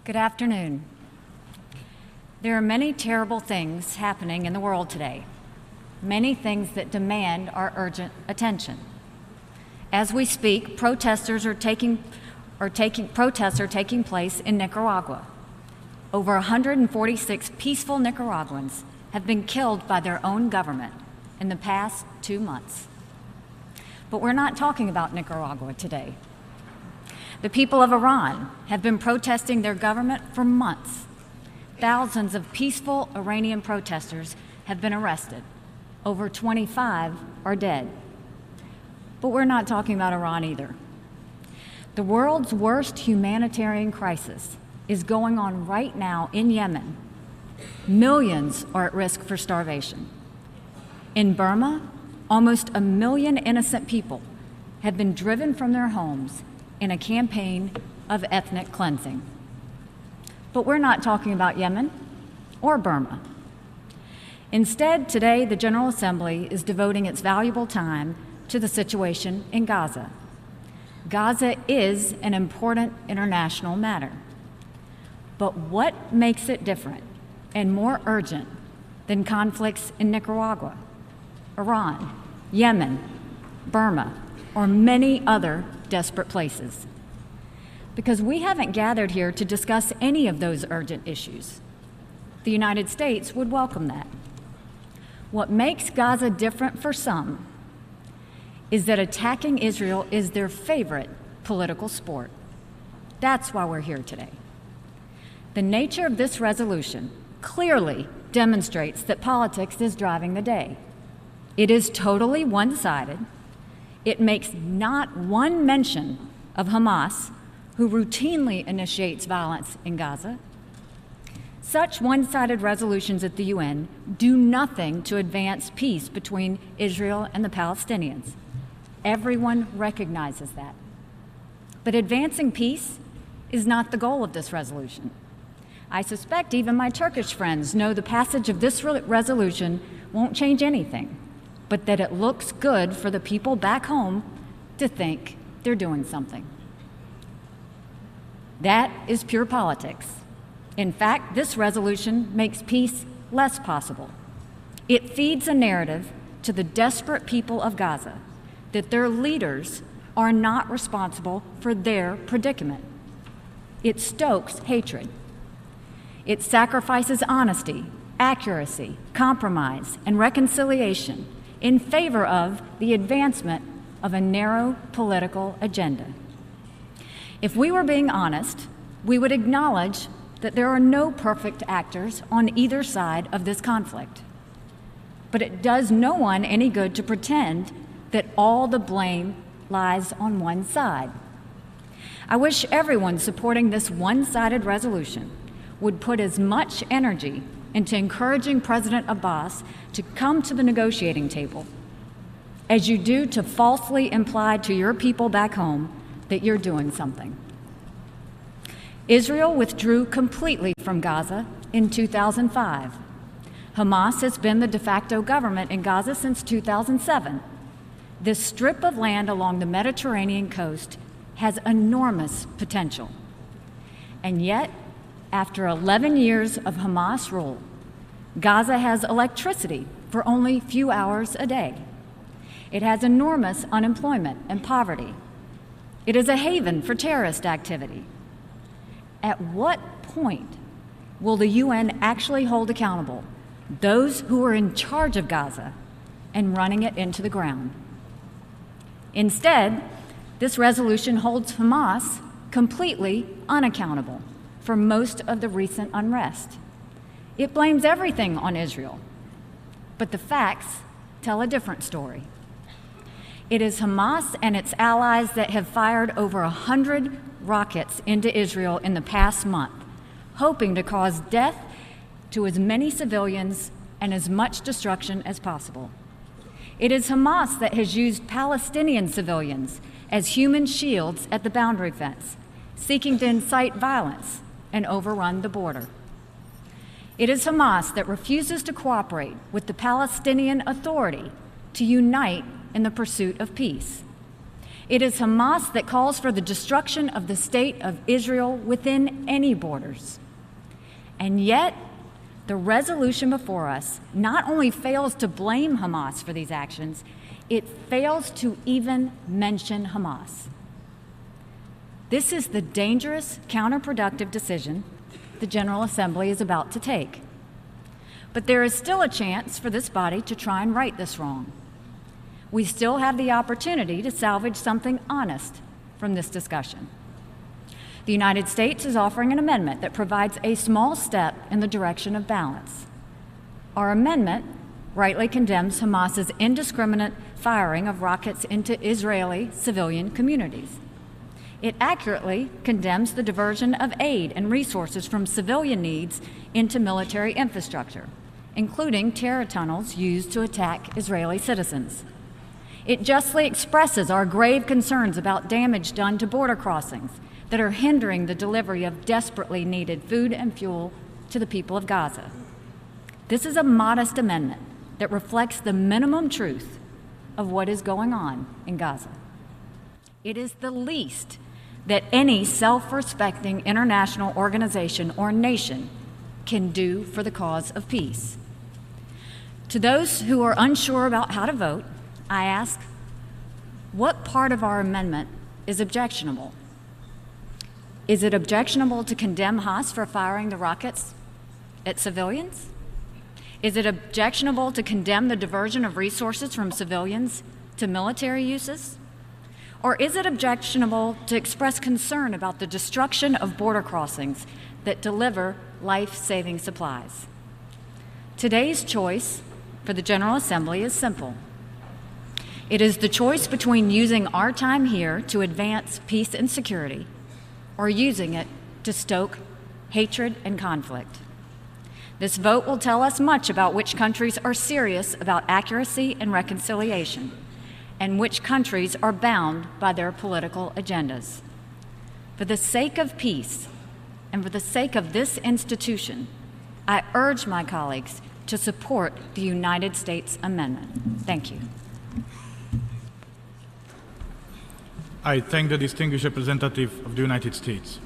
Good afternoon. There are many terrible things happening in the world today, many things that demand our urgent attention. As we speak, protests are taking place in Nicaragua. Over 146 peaceful Nicaraguans have been killed by their own government in the past 2 months. But we're not talking about Nicaragua today. The people of Iran have been protesting their government for months. Thousands of peaceful Iranian protesters have been arrested. Over 25 are dead. But we're not talking about Iran either. The world's worst humanitarian crisis is going on right now in Yemen. Millions are at risk for starvation. In Burma, almost 1 million innocent people have been driven from their homes in a campaign of ethnic cleansing. But we're not talking about Yemen or Burma. Instead, today, the General Assembly is devoting its valuable time to the situation in Gaza. Gaza is an important international matter. But what makes it different and more urgent than conflicts in Nicaragua, Iran, Yemen, Burma, or many other desperate places? Because we haven't gathered here to discuss any of those urgent issues. The United States would welcome that. What makes Gaza different for some is that attacking Israel is their favorite political sport. That's why we're here today. The nature of this resolution clearly demonstrates that politics is driving the day. It is totally one-sided. It makes not one mention of Hamas, who routinely initiates violence in Gaza. Such one-sided resolutions at the UN do nothing to advance peace between Israel and the Palestinians. Everyone recognizes that. But advancing peace is not the goal of this resolution. I suspect even my Turkish friends know the passage of this resolution won't change anything, but that it looks good for the people back home to think they're doing something. That is pure politics. In fact, this resolution makes peace less possible. It feeds a narrative to the desperate people of Gaza that their leaders are not responsible for their predicament. It stokes hatred. It sacrifices honesty, accuracy, compromise, and reconciliation in favor of the advancement of a narrow political agenda. If we were being honest, we would acknowledge that there are no perfect actors on either side of this conflict. But it does no one any good to pretend that all the blame lies on one side. I wish everyone supporting this one-sided resolution would put as much energy into encouraging President Abbas to come to the negotiating table as you do to falsely imply to your people back home that you're doing something. Israel withdrew completely from Gaza in 2005. Hamas has been the de facto government in Gaza since 2007. This strip of land along the Mediterranean coast has enormous potential. And yet, after 11 years of Hamas rule, Gaza has electricity for only a few hours a day. It has enormous unemployment and poverty. It is a haven for terrorist activity. At what point will the UN actually hold accountable those who are in charge of Gaza and running it into the ground? Instead, this resolution holds Hamas completely unaccountable for most of the recent unrest. It blames everything on Israel, but the facts tell a different story. It is Hamas and its allies that have fired over 100 rockets into Israel in the past month, hoping to cause death to as many civilians and as much destruction as possible. It is Hamas that has used Palestinian civilians as human shields at the boundary fence, seeking to incite violence and overrun the border. It is Hamas that refuses to cooperate with the Palestinian Authority to unite in the pursuit of peace. It is Hamas that calls for the destruction of the state of Israel within any borders. And yet, the resolution before us not only fails to blame Hamas for these actions, it fails to even mention Hamas. This is the dangerous, counterproductive decision the General Assembly is about to take. But there is still a chance for this body to try and right this wrong. We still have the opportunity to salvage something honest from this discussion. The United States is offering an amendment that provides a small step in the direction of balance. Our amendment rightly condemns Hamas's indiscriminate firing of rockets into Israeli civilian communities. It accurately condemns the diversion of aid and resources from civilian needs into military infrastructure, including terror tunnels used to attack Israeli citizens. It justly expresses our grave concerns about damage done to border crossings that are hindering the delivery of desperately needed food and fuel to the people of Gaza. This is a modest amendment that reflects the minimum truth of what is going on in Gaza. It is the least that any self-respecting international organization or nation can do for the cause of peace. To those who are unsure about how to vote, I ask, what part of our amendment is objectionable? Is it objectionable to condemn Hamas for firing the rockets at civilians? Is it objectionable to condemn the diversion of resources from civilians to military uses? Or is it objectionable to express concern about the destruction of border crossings that deliver life-saving supplies? Today's choice for the General Assembly is simple. It is the choice between using our time here to advance peace and security or using it to stoke hatred and conflict. This vote will tell us much about which countries are serious about accuracy and reconciliation, and which countries are bound by their political agendas. For the sake of peace and for the sake of this institution, I urge my colleagues to support the United States amendment. Thank you. I thank the distinguished representative of the United States.